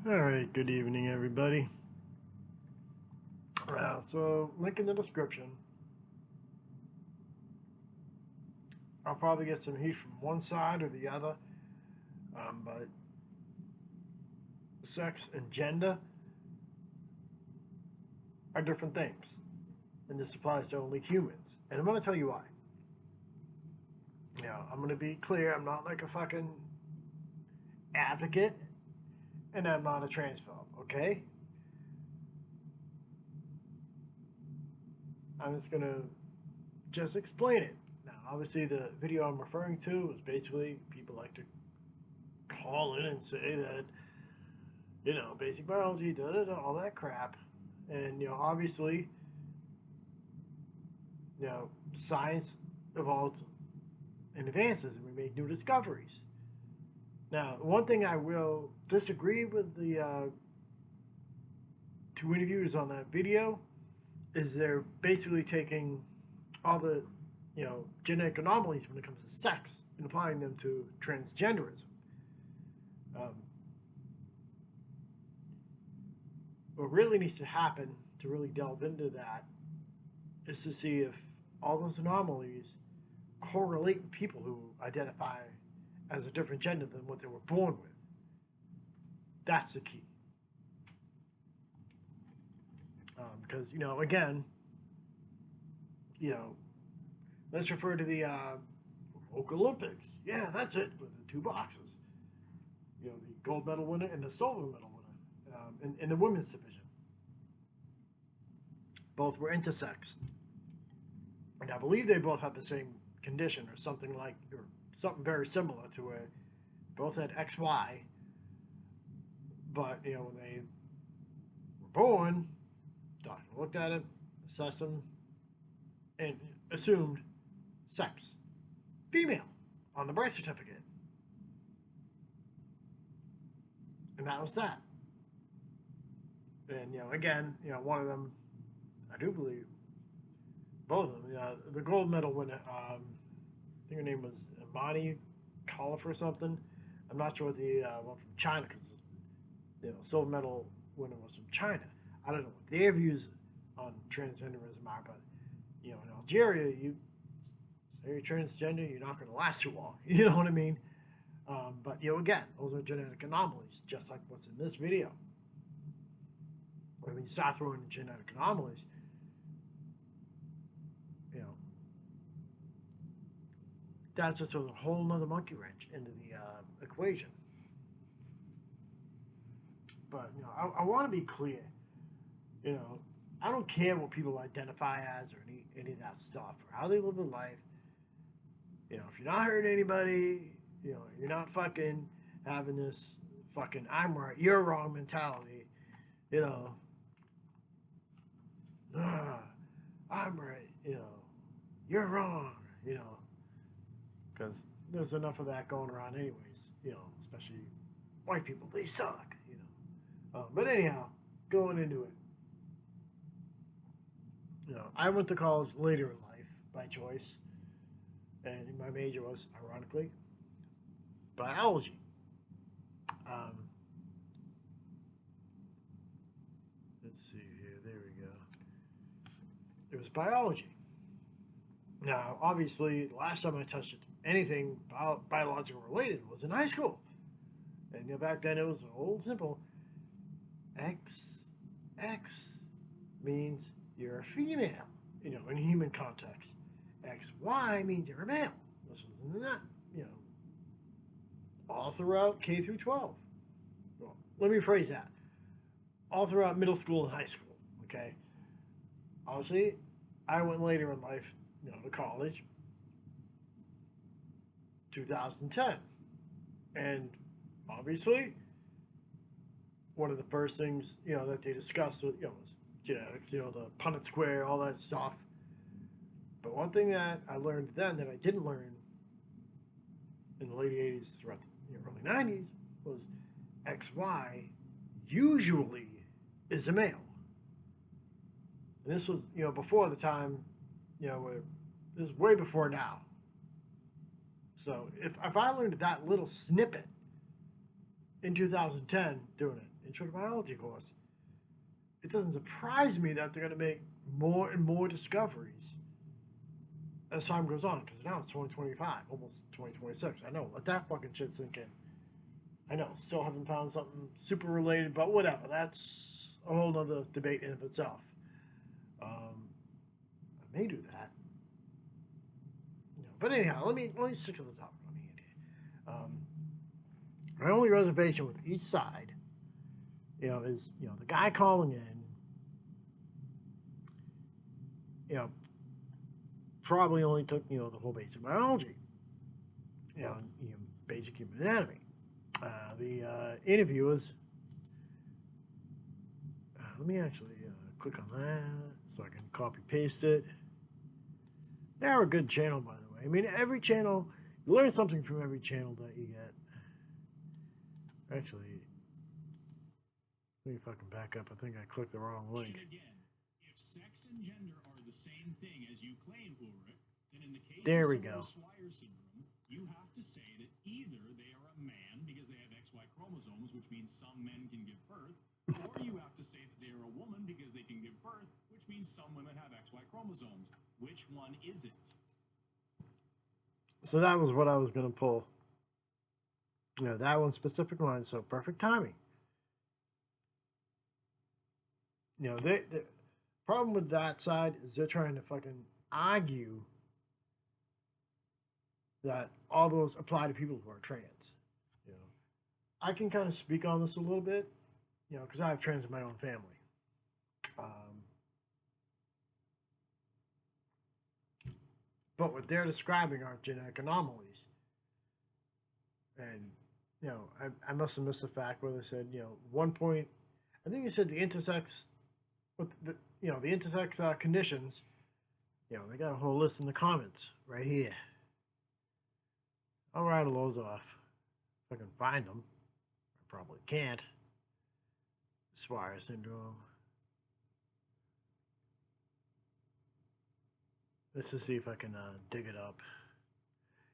Alright, good evening, everybody. So, link in the description. I'll probably get some heat from one side or the other, but sex and gender are different things, and this applies to only humans. And I'm going to tell you why. I'm going to be clear, I'm not like a fucking advocate, and I'm not a transphobe, okay? I'm just going to explain it. Now, obviously, the video I'm referring to is basically people like to call in and say that, basic biology, all that crap. And, obviously, science evolves and advances, and we make new discoveries. Now, one thing I will disagree with the two interviewers on that video is they're basically taking all the, genetic anomalies when it comes to sex and applying them to transgenderism. What really needs to happen to really delve into that is to see if all those anomalies correlate with people who identify as a different gender than what they were born with. That's the key. Because, again, let's refer to the Oak Olympics. Yeah, that's it, with the two boxes. The gold medal winner and the silver medal winner in the women's division. Both were intersex. And I believe they both had the same condition or something very similar to where both had XY, but, when they were born, doctor looked at it, assessed them, and assumed sex. Female on the birth certificate. And that was that. And, again, one of them, I do believe, both of them, the gold medal winner, I think her name was Imani Khalif or something. I'm not sure what the one from China, because, silver medal winner was from China. I don't know what their views on transgenderism are, but, in Algeria, you say you're transgender, you're not going to last too long. You know what I mean? But, again, those are genetic anomalies, just like what's in this video. When you start throwing in genetic anomalies, that's just a whole nother monkey wrench into the equation. But, I want to be clear. I don't care what people identify as or any of that stuff or how they live their life. If you're not hurting anybody, you're not fucking having this fucking I'm right, you're wrong mentality. I'm right, you're wrong, because there's enough of that going around anyways, especially white people, they suck, but anyhow, going into it, I went to college later in life by choice, and my major was, ironically, biology. Let's see here, there we go. It was biology. Now, obviously, the last time I touched anything biological related was in high school. And back then it was old simple. X means you're a female, in human context. XY means you're a male. This was not, all throughout K through 12. Well, let me phrase that. All throughout middle school and high school, okay? Obviously, I went later in life, to college, 2010. And obviously, one of the first things, that they discussed was, was genetics, the Punnett square, all that stuff. But one thing that I learned then that I didn't learn in the late 80s throughout the early 90s was XY usually is a male. And this was, before the time, where this is way before now. So if I learned that little snippet in 2010 doing it, intro to biology course. It doesn't surprise me that they're going to make more and more discoveries as time goes on, because now it's 2025, almost 2026. I know, let that fucking shit sink in. I know, still haven't found something super related, but whatever. That's a whole other debate in of itself. I may do that. But anyhow, let me stick to the topic on hand here. My only reservation with each side, is the guy calling in, probably only took the whole basic biology, basic human anatomy. The interviewers. Let me actually click on that so I can copy paste it. They're a good channel, by the way. I mean, every channel, you learn something from every channel that you get. Actually, let me fucking back up. I think I clicked the wrong link. Again, if sex and gender are the same thing as you claim, Ulrich, then in the case there of we go. Swyer syndrome, you have to say that either they are a man because they have XY chromosomes, which means some men can give birth, or you have to say that they are a woman because they can give birth, which means some women have XY chromosomes. Which one is it? So that was what I was going to pull. That one specific line, so perfect timing. The problem with that side is they're trying to fucking argue that all those apply to people who are trans. I can kind of speak on this a little bit, because I have trans in my own family. But what they're describing are genetic anomalies. And, I must have missed the fact where they said, one point, I think they said the intersex, the intersex conditions, they got a whole list in the comments right here. I'll rattle those off if I can find them. I probably can't. Swyer syndrome. Let's just see if I can dig it up.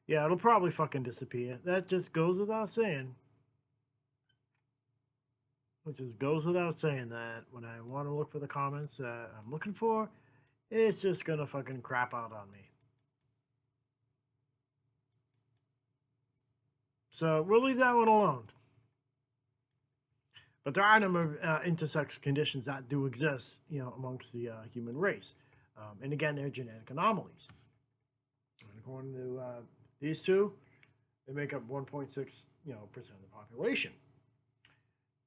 Yeah, it'll probably fucking disappear. That just goes without saying. It just goes without saying that when I want to look for the comments that I'm looking for, it's just gonna fucking crap out on me. So we'll leave that one alone. But there are a number of intersex conditions that do exist, amongst the human race. And again, they're genetic anomalies. And according to these two, they make up 1.6%, percent of the population.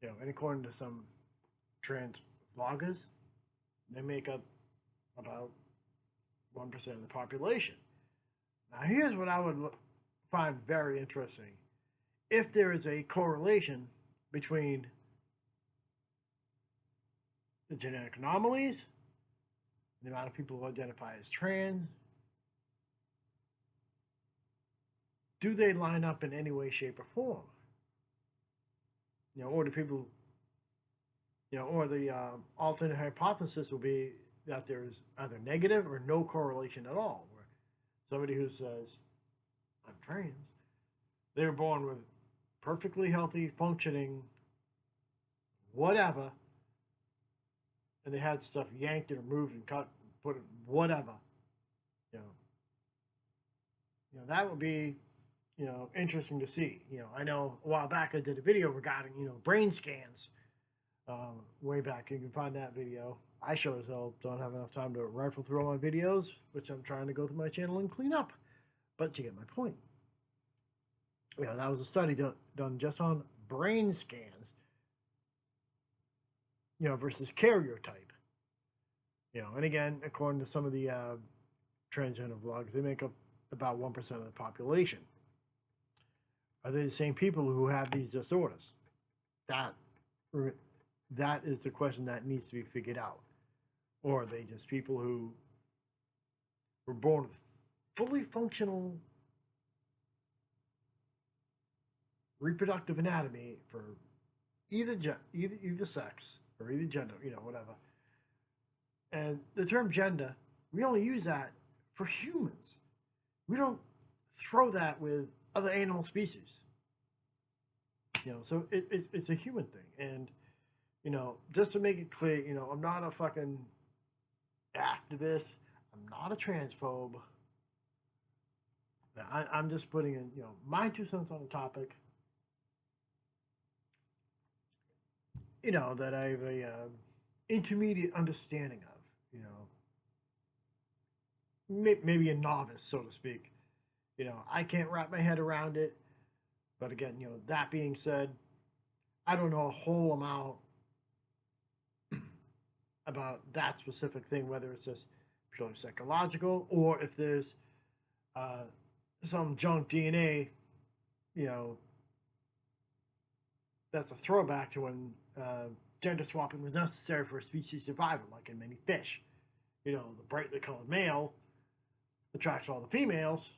And according to some trans bloggers, they make up about 1% of the population. Now, here's what I would find very interesting. If there is a correlation between the genetic anomalies, the amount of people who identify as trans, do they line up in any way, shape, or form? Or do people, or the alternate hypothesis will be that there's either negative or no correlation at all. Where somebody who says, I'm trans, they were born with perfectly healthy, functioning, whatever, and they had stuff yanked and removed and cut, put it, whatever. That would be, interesting to see. I know a while back I did a video regarding, brain scans. Way back, you can find that video. I sure as hell don't have enough time to rifle through all my videos, which I'm trying to go through my channel and clean up. But you get my point. That was a study done just on brain scans, versus karyotype. And again, according to some of the transgender vlogs, they make up about 1% of the population. Are they the same people who have these disorders? That is the question that needs to be figured out. Or are they just people who were born with fully functional reproductive anatomy for either sex or either gender, whatever. And the term gender, we only use that for humans. We don't throw that with other animal species. So it's a human thing. And just to make it clear, I'm not a fucking activist. I'm not a transphobe. I'm just putting in, my 2 cents on the topic. That I have a intermediate understanding of. Maybe a novice, so to speak. I can't wrap my head around it. But again, that being said, I don't know a whole amount about that specific thing, whether it's just purely psychological or if there's some junk DNA, that's a throwback to when gender swapping was necessary for species survival, like in many fish. The brightly colored male attracts all the females,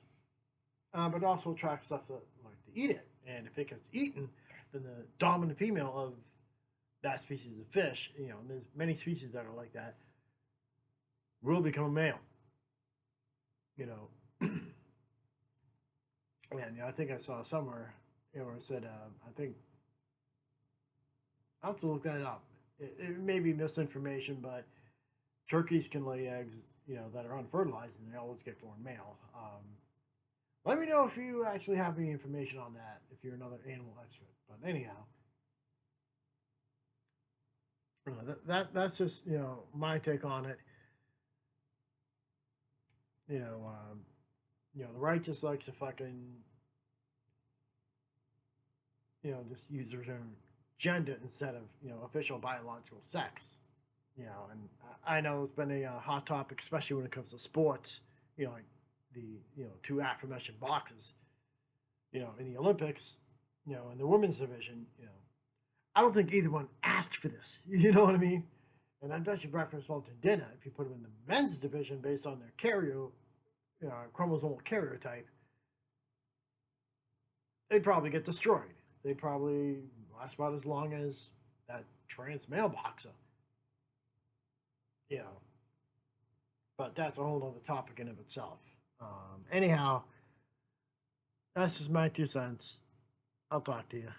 but also attracts stuff that like to eat it. And if it gets eaten, then the dominant female of that species of fish, and there's many species that are like that, will become a male. And I think I saw somewhere, where it said, I think I'll have to look that up. It may be misinformation, but turkeys can lay eggs, that are unfertilized, and they always get born male. Let me know if you actually have any information on that, if you're another animal expert. But anyhow, that's just my take on it. The right just likes to fucking just use their term gender instead of official biological sex. And I know it's been a hot topic, especially when it comes to sports. Like the two aforementioned boxers. In the Olympics, in the women's division, I don't think either one asked for this. You know what I mean? And I bet you breakfast, lunch, and dinner, if you put them in the men's division based on their chromosomal karyotype, they'd probably get destroyed. They'd probably last about as long as that trans male boxer. But that's a whole other topic in of itself. Anyhow, that's just my 2 cents. I'll talk to you.